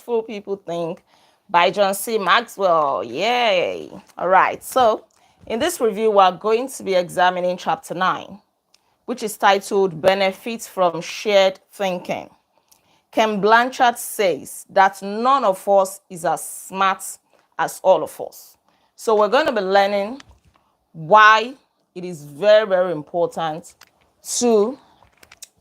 Successful People Think by John C. Maxwell. Yay! All right, so in this review, we're going to be examining chapter 9, which is titled Benefits from Shared Thinking. Ken Blanchard says that none of us is as smart as all of us. So we're going to be learning why it is very, very important to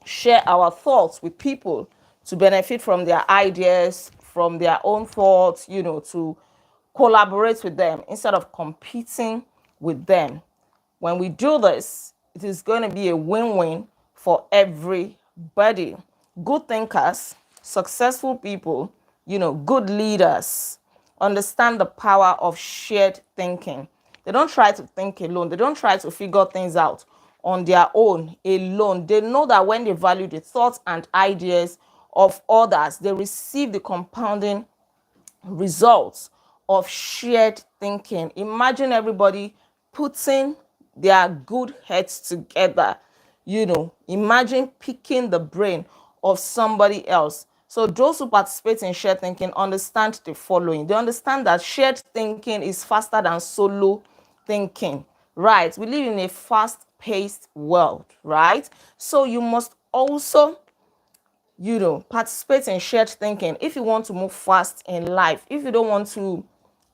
share our thoughts with people to benefit from their ideas, from their own thoughts, to collaborate with them instead of competing with them. When we do this, it is going to be a win-win for everybody. Good thinkers, successful people, good leaders understand the power of shared thinking. They don't try to think alone. They don't try to figure things out on their own alone. They know that when they value the thoughts and ideas of others, they receive the compounding results of shared thinking. Imagine everybody putting their good heads together. Imagine picking the brain of somebody else. So those who participate in shared thinking understand the following. They understand that shared thinking is faster than solo thinking, right? We live in a fast-paced world, right? So you must also participate in shared thinking if you want to move fast in life. If you don't want to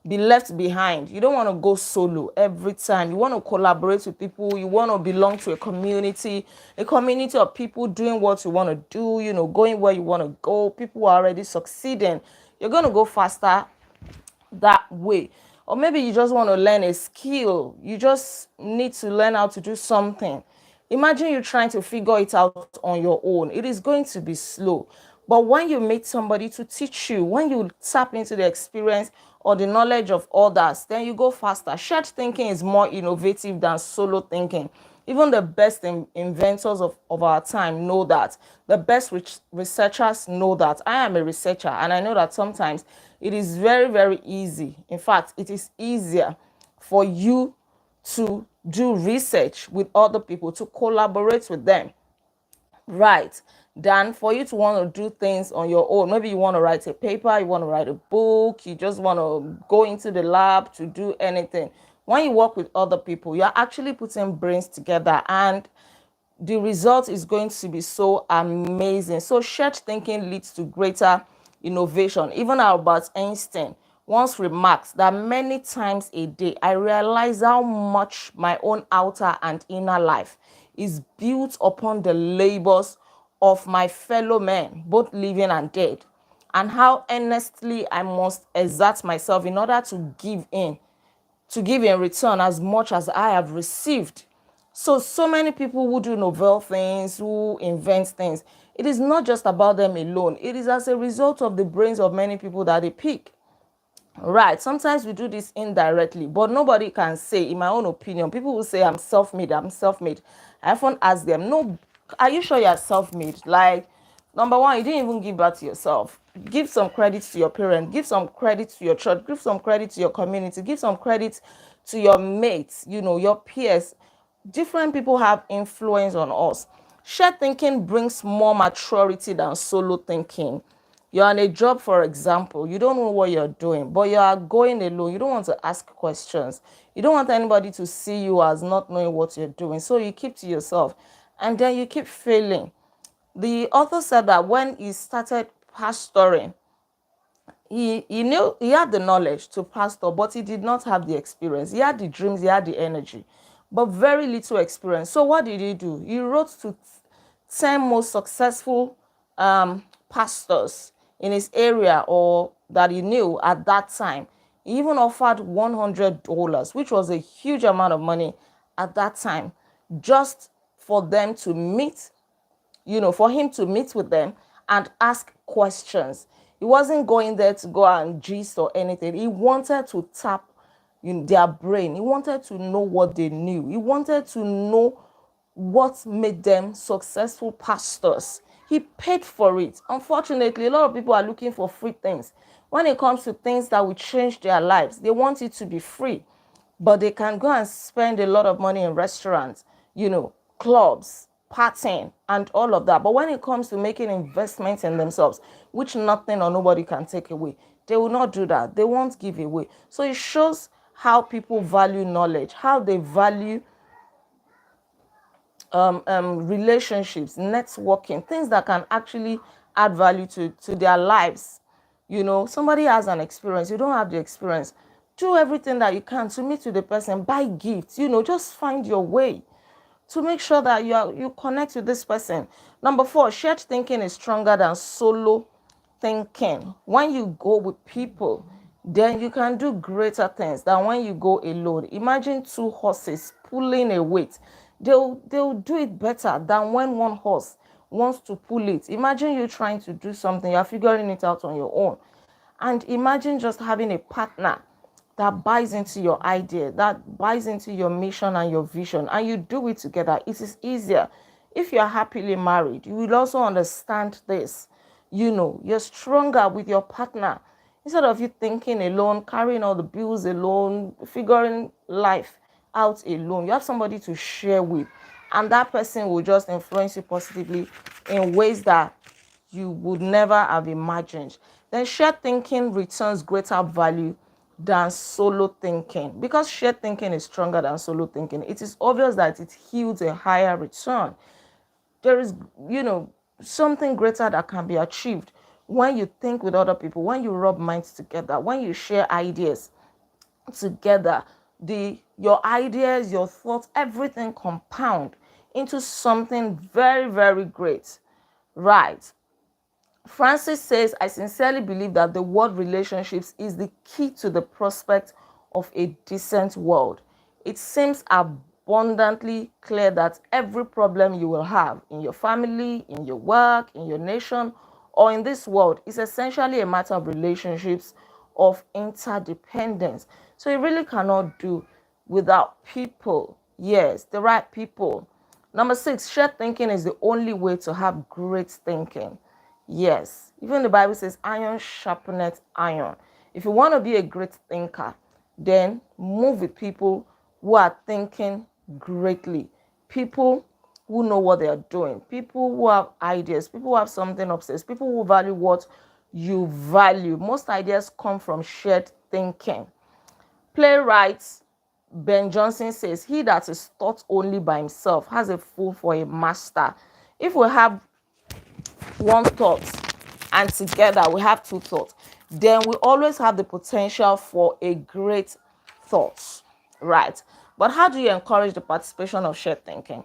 be left behind, you don't want to go solo every time. You want to collaborate with people. You want to belong to a community of people doing what you want to do, going where you want to go. People are already succeeding. You're going to go faster that way. Or maybe you just want to learn a skill. You just need to learn how to do something. Imagine you trying to figure it out on your own. It is going to be slow. But when you meet somebody to teach you, when you tap into the experience or the knowledge of others, then you go faster. Shared thinking is more innovative than solo thinking. Even the best inventors of our time know that. The best researchers know that. I am a researcher, and I know that sometimes it is very, very easy. In fact, it is easier for you to do research with other people, to collaborate with them, right, than for you to want to do things on your own. Maybe you want to write a paper, you want to write a book, you just want to go into the lab to do anything. When you work with other people, you're actually putting brains together, and the result is going to be so amazing. So shared thinking leads to greater innovation. Even Albert Einstein once remarked that many times a day I realize how much my own outer and inner life is built upon the labors of my fellow men, both living and dead, and how earnestly I must exert myself in order to give in return as much as I have received. So many people who do novel things, who invent things, it is not just about them alone. It is as a result of the brains of many people that they pick. Right. Sometimes we do this indirectly, but nobody can say, in my own opinion, people will say, I'm self-made, I'm self-made. I often ask them, no, are you sure you're self-made? Like, number one, you didn't even give birth to yourself. Give some credit to your parents, give some credit to your church, give some credit to your community, give some credit to your mates, your peers. Different people have influence on us. Shared thinking brings more maturity than solo thinking. You're on a job, for example, you don't know what you're doing, but you are going alone. You don't want to ask questions. You don't want anybody to see you as not knowing what you're doing. So you keep to yourself, and then you keep failing. The author said that when he started pastoring, he knew he had the knowledge to pastor, but he did not have the experience. He had the dreams, he had the energy, but very little experience. So what did he do? He wrote to 10 most successful pastors in his area or that he knew at that time. He even offered $100, which was a huge amount of money at that time, just for them to meet, for him to meet with them and ask questions. He wasn't going there to go and gist or anything. He wanted to tap in their brain. He wanted to know what they knew. He wanted to know what made them successful pastors. He paid for it. Unfortunately, a lot of people are looking for free things. When it comes to things that will change their lives, they want it to be free. But they can go and spend a lot of money in restaurants, clubs, pattern and all of that. But when it comes to making investments in themselves, which nothing or nobody can take away, they will not do that. They won't give away. So it shows how people value knowledge, how they value relationships, networking, things that can actually add value to their lives. Somebody has an experience, you don't have the experience. Do everything that you can to meet with the person, buy gifts, just find your way to make sure that you connect with this person. Number 4, shared thinking is stronger than solo thinking. When you go with people, then you can do greater things than when you go alone. Imagine 2 horses pulling a weight. They'll do it better than when one horse wants to pull it. Imagine you trying to do something, you're figuring it out on your own. And imagine just having a partner that buys into your idea, that buys into your mission and your vision, and you do it together. It is easier. If you're happily married, you will also understand this. You're stronger with your partner. Instead of you thinking alone, carrying all the bills alone, figuring life out alone, you have somebody to share with, and that person will just influence you positively in ways that you would never have imagined. Then shared thinking returns greater value than solo thinking. Because shared thinking is stronger than solo thinking, it is obvious that it yields a higher return. There is, something greater that can be achieved when you think with other people, when you rub minds together, when you share ideas together. Your ideas, your thoughts, everything compound into something very, very great. Right. Francis says, I sincerely believe that the word relationships is the key to the prospect of a decent world. It seems abundantly clear that every problem you will have in your family, in your work, in your nation, or in this world is essentially a matter of relationships, of interdependence. So you really cannot do without people. Yes, the right people. Number 6, shared thinking is the only way to have great thinking. Yes, even the Bible says iron sharpeneth iron. If you want to be a great thinker, then move with people who are thinking greatly. People who know what they are doing. People who have ideas. People who have something upstairs. People who value what you value. Most ideas come from shared thinking. Playwright Ben Jonson says, he that is taught only by himself has a fool for a master. If we have one thought and together we have 2 thoughts, then we always have the potential for a great thought, right? But how do you encourage the participation of shared thinking?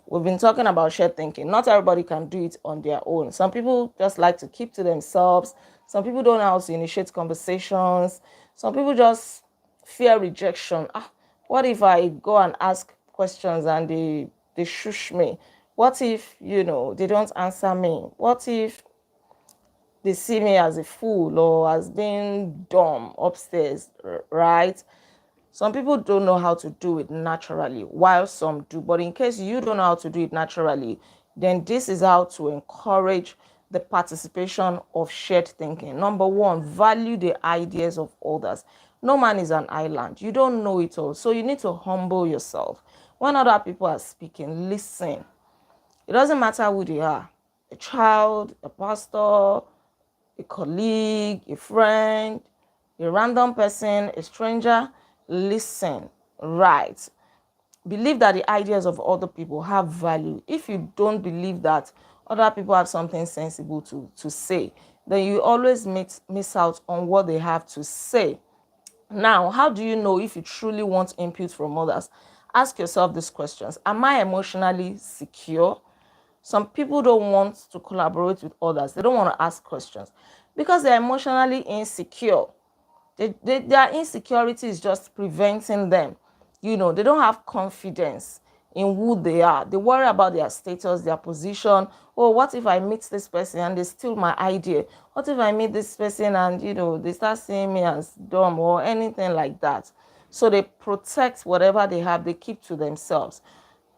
We've been talking about shared thinking. Not everybody can do it on their own. Some people just like to keep to themselves. Some people don't know how to initiate conversations. Some people just fear rejection. What if I go and ask questions and they shush me? What if, they don't answer me? What if they see me as a fool or as being dumb upstairs, right? Some people don't know how to do it naturally, while some do. But in case you don't know how to do it naturally, then this is how to encourage the participation of shared thinking. Number 1, value the ideas of others. No man is an island. You don't know it all. So you need to humble yourself. When other people are speaking, listen. It doesn't matter who they are. A child, a pastor, a colleague, a friend, a random person, a stranger. Listen, right? Believe that the ideas of other people have value. If you don't believe that other people have something sensible to say, then you always miss out on what they have to say. Now, how do you know if you truly want input from others? Ask yourself these questions. Am I emotionally secure? Some people don't want to collaborate with others. They don't want to ask questions because they're emotionally insecure. Their insecurity is just preventing them. They don't have confidence in who they are. They worry about their status, their position. Oh, what if I meet this person and they steal my idea? What if I meet this person and, they start seeing me as dumb or anything like that? So they protect whatever they have. They keep to themselves.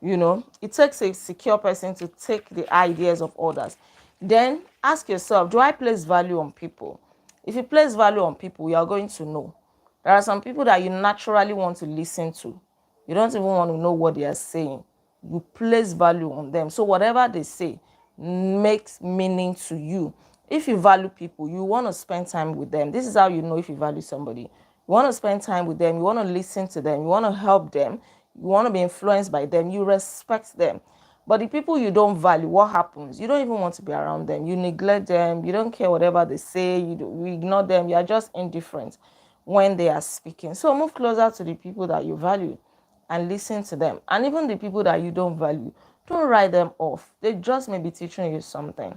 It takes a secure person to take the ideas of others. Then ask yourself, do I place value on people? If you place value on people, you are going to know. There are some people that you naturally want to listen to. You don't even want to know what they are saying. You place value on them. So whatever they say makes meaning to you. If you value people, you want to spend time with them. This is how you know if you value somebody. You want to spend time with them. You want to listen to them. You want to help them. You want to be influenced by them. You respect them. But the people you don't value, what happens? You don't even want to be around them. You neglect them. You don't care whatever they say. You ignore them. You are just indifferent when they are speaking. So move closer to the people that you value and listen to them. And even the people that you don't value, don't write them off. They just may be teaching you something.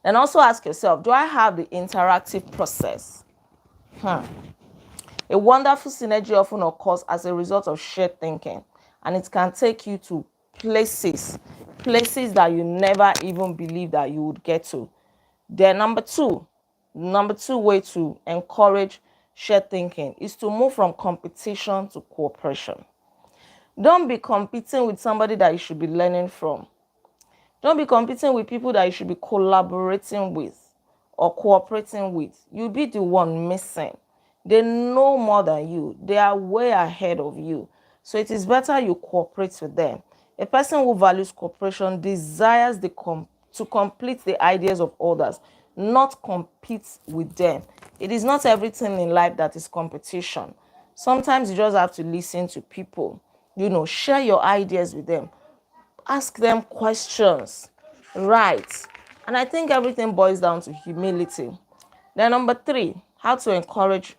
And also ask yourself, do I have the interactive process? A wonderful synergy often occurs as a result of shared thinking, and it can take you to places that you never even believed that you would get to. Then number two way to encourage shared thinking is to move from competition to cooperation. Don't be competing with somebody that you should be learning from. Don't be competing with people that you should be collaborating with or cooperating with. You'll be the one missing. They know more than you. They are way ahead of you. So it is better you cooperate with them. A person who values cooperation desires to complete the ideas of others, not compete with them. It is not everything in life that is competition. Sometimes you just have to listen to people. Share your ideas with them. Ask them questions. Right. And I think everything boils down to humility. Then number three, how to encourage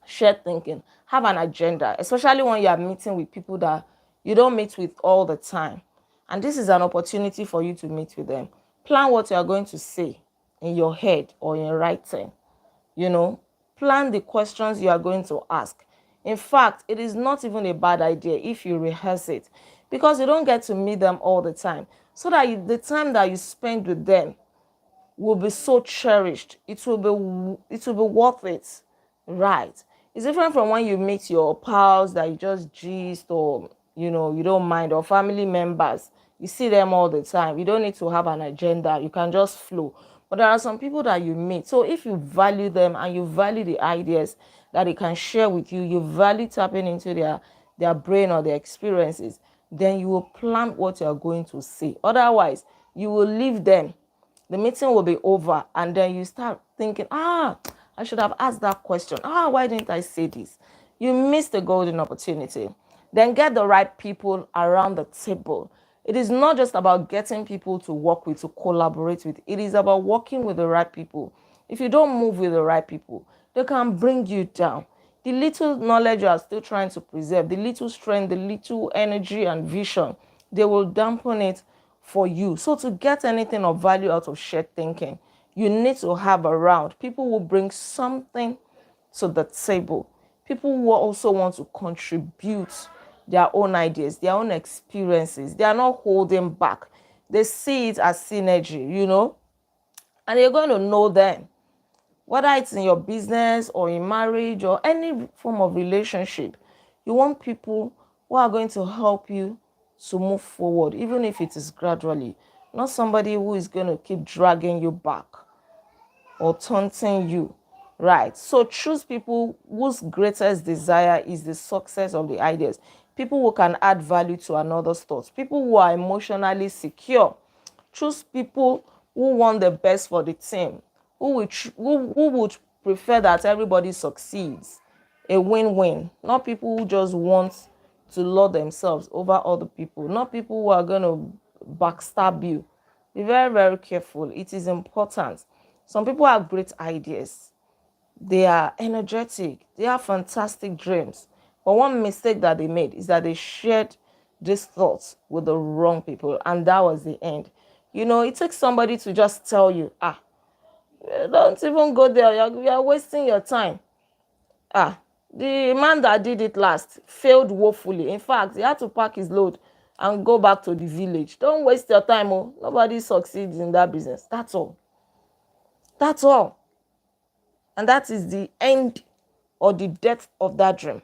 shared thinking. Have an agenda, especially when you are meeting with people that you don't meet with all the time. And this is an opportunity for you to meet with them. Plan what you are going to say in your head or in writing. Plan the questions you are going to ask. In fact, it is not even a bad idea if you rehearse it, because you don't get to meet them all the time. So that the time that you spend with them will be so cherished. It will be worth it. Right. It's different from when you meet your pals that you just gist, or you don't mind, or family members. You see them all the time. You don't need to have an agenda. You can just flow. But there are some people that you meet. So if you value them and you value the ideas that they can share with you, you value tapping into their brain or their experiences, then you will plan what you are going to say. Otherwise, you will leave them. The meeting will be over, and then you start thinking, I should have asked that question. Why didn't I say this? You missed the golden opportunity. Then get the right people around the table. It is not just about getting people to work with, to collaborate with. It is about working with the right people. If you don't move with the right people, they can bring you down. The little knowledge you are still trying to preserve, the little strength, the little energy and vision, they will dampen it for you. So to get anything of value out of shared thinking, you need to have around people who bring something to the table. People who also want to contribute their own ideas, their own experiences. They are not holding back. They see it as synergy, and you're going to know them. Whether it's in your business or in marriage or any form of relationship, you want people who are going to help you to move forward, even if it is gradually. Not somebody who is going to keep dragging you back or taunting you. Right. So choose people whose greatest desire is the success of the ideas. People who can add value to another's thoughts. People who are emotionally secure. Choose people who want the best for the team. Who would prefer that everybody succeeds. A win-win. Not people who just want to lord themselves over other people. Not people who are going to backstab you. Be very, very careful. It is important. Some people have great ideas. They are energetic. They have fantastic dreams. But one mistake that they made is that they shared these thoughts with the wrong people. And that was the end. It takes somebody to just tell you, don't even go there. You are wasting your time. The man that did it last failed woefully. In fact, he had to pack his load and go back to the village. Don't waste your time. Nobody succeeds in that business. That's all. That's all. And that is the end or the death of that dream.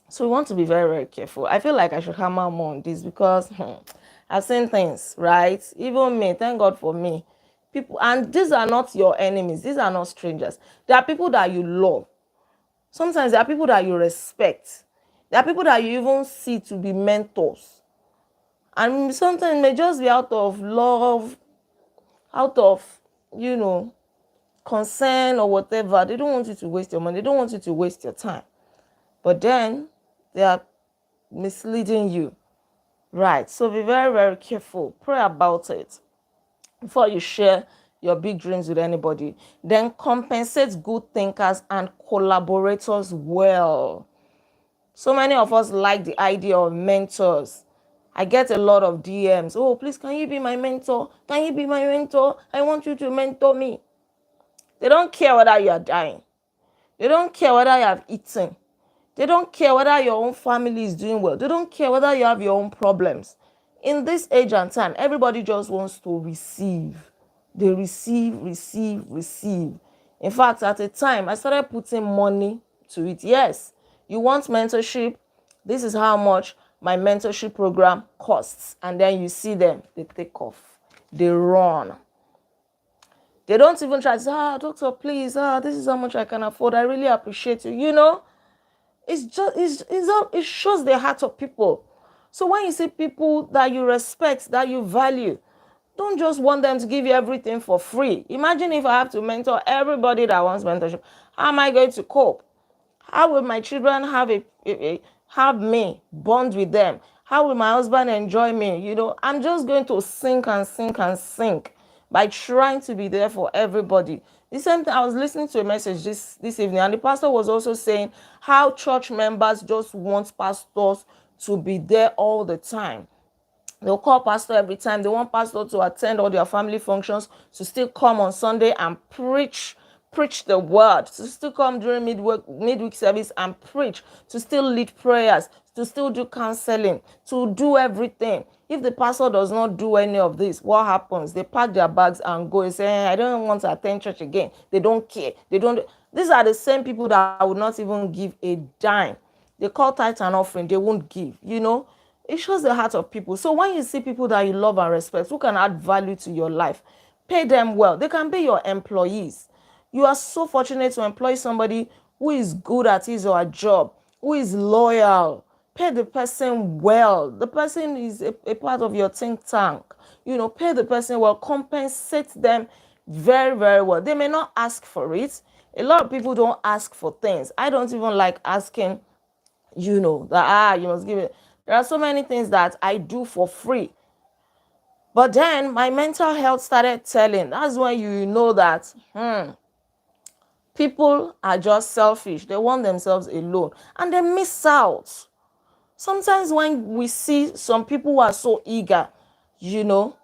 So we want to be very, very careful. I feel like I should hammer more on this because I've seen things, right? Even me, thank God for me. People, and these are not your enemies. These are not strangers. There are people that you love. Sometimes there are people that you respect. There are people that you even see to be mentors. And sometimes it may just be out of love, out of, concern or whatever. They don't want you to waste your money. They don't want you to waste your time. But then they are misleading you. Right. So be very, very careful. Pray about it before you share your big dreams with anybody. Then compensate good thinkers and collaborators well. So many of us like the idea of mentors. I get a lot of DMs. Oh, please, can you be my mentor? Can you be my mentor? I want you to mentor me. They don't care whether you are dying. They don't care whether you have eaten. They don't care whether your own family is doing well. They don't care whether you have your own problems. In this age and time, everybody just wants to receive. They receive, receive, receive. In fact, at a time, I started putting money to it. Yes, you want mentorship? This is how much my mentorship program costs. And then you see them, they take off. They run. They don't even try to say, doctor, please, this is how much I can afford. I really appreciate you. It's just, it shows the heart of people. So when you see people that you respect, that you value, don't just want them to give you everything for free. Imagine if I have to mentor everybody that wants mentorship. How am I going to cope? How will my children have me, bond with them? How will my husband enjoy me? I'm just going to sink and sink and sink by trying to be there for everybody. The same thing, I was listening to a message this evening, and the pastor was also saying how church members just want pastors to be there all the time. They'll call pastor every time. They want pastor to attend all their family functions, to still come on Sunday and preach the word, to still come during midweek service and preach, to still lead prayers, to still do counseling, to do everything. If the pastor does not do any of this, what happens? They pack their bags and go and say, I don't want to attend church again. They don't care. These are the same people that would not even give a dime. They call tithe and offering. They won't give, It shows the heart of people. So when you see people that you love and respect, who can add value to your life, pay them well. They can be your employees. You are so fortunate to employ somebody who is good at his or her job, who is loyal. Pay the person well. The person is a part of your think tank. Pay the person well. Compensate them very, very well. They may not ask for it. A lot of people don't ask for things. I don't even like asking, that, you must give it. There are so many things that I do for free. But then my mental health started telling. That's when you know that, people are just selfish. They want themselves alone. And they miss out. Sometimes when we see some people who are so eager, we know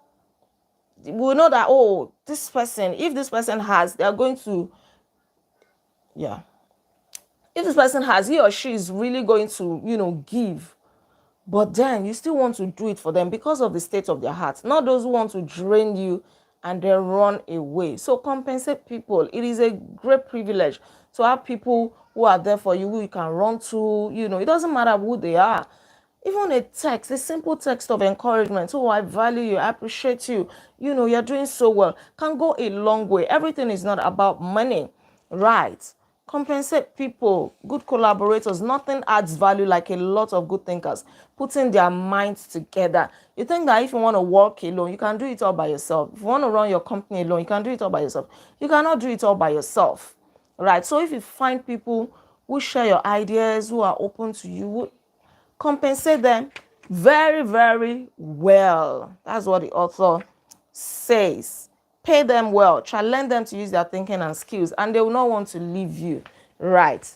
that, this person, if this person has, they're going to, if this person has, he or she is really going to, give. But then you still want to do it for them because of the state of their heart, not those who want to drain you and then run away. So compensate people. It is a great privilege to have people who are there for you, who you can run to. It doesn't matter who they are. Even a simple text of encouragement. Oh, I value you. I appreciate you. You're doing so well. Can go a long way. Everything is not about money, right? Compensate people, good collaborators. Nothing adds value like a lot of good thinkers putting their minds together. You think that if you want to work alone, you can do it all by yourself. If you want to run your company alone, you can do it all by yourself. You cannot do it all by yourself, right? So if you find people who share your ideas, who are open to you, compensate them very, very well. That's what the author says. Pay them well. Challenge them to use their thinking and skills, and they will not want to leave you. Right.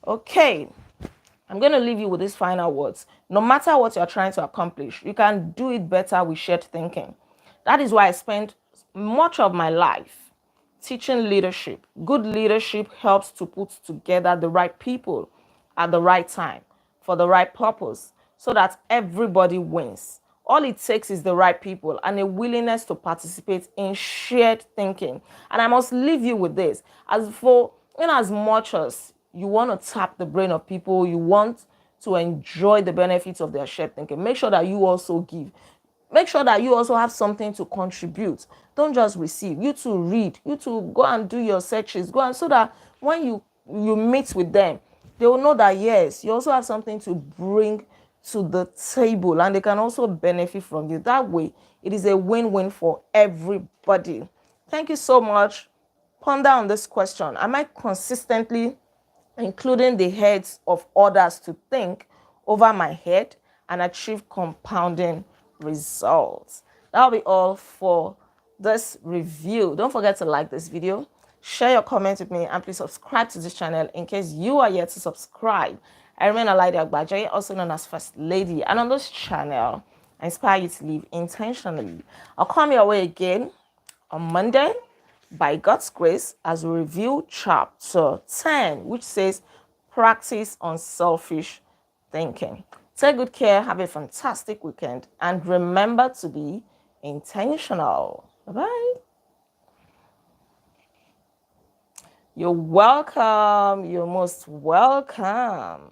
Okay. I'm going to leave you with these final words. No matter what you're trying to accomplish, you can do it better with shared thinking. That is why I spent much of my life teaching leadership. Good leadership helps to put together the right people at the right time for the right purpose so that everybody wins. All it takes is the right people and a willingness to participate in shared thinking. And I must leave you with this. In as much as you want to tap the brain of people, you want to enjoy the benefits of their shared thinking, make sure that you also give. Make sure that you also have something to contribute. Don't just receive. You to read. You to go and do your searches. So that when you meet with them, They will know that, yes, you also have something to bring to the table, and they can also benefit from you. That way, it is a win-win for everybody. Thank you so much. Ponder on this question. Am I consistently including the heads of others to think over my head and achieve compounding results? That'll be all for this review. Don't forget to like this video, share your comments with me, and please subscribe to this channel in case you are yet to subscribe. I remain Alaide Agbaje, also known as First Lady, and on this channel, I inspire you to live intentionally. I'll come your way again on Monday, by God's grace, as we review chapter 10, which says practice unselfish thinking. Take good care, have a fantastic weekend, and remember to be intentional. Bye-bye. You're welcome. You're most welcome.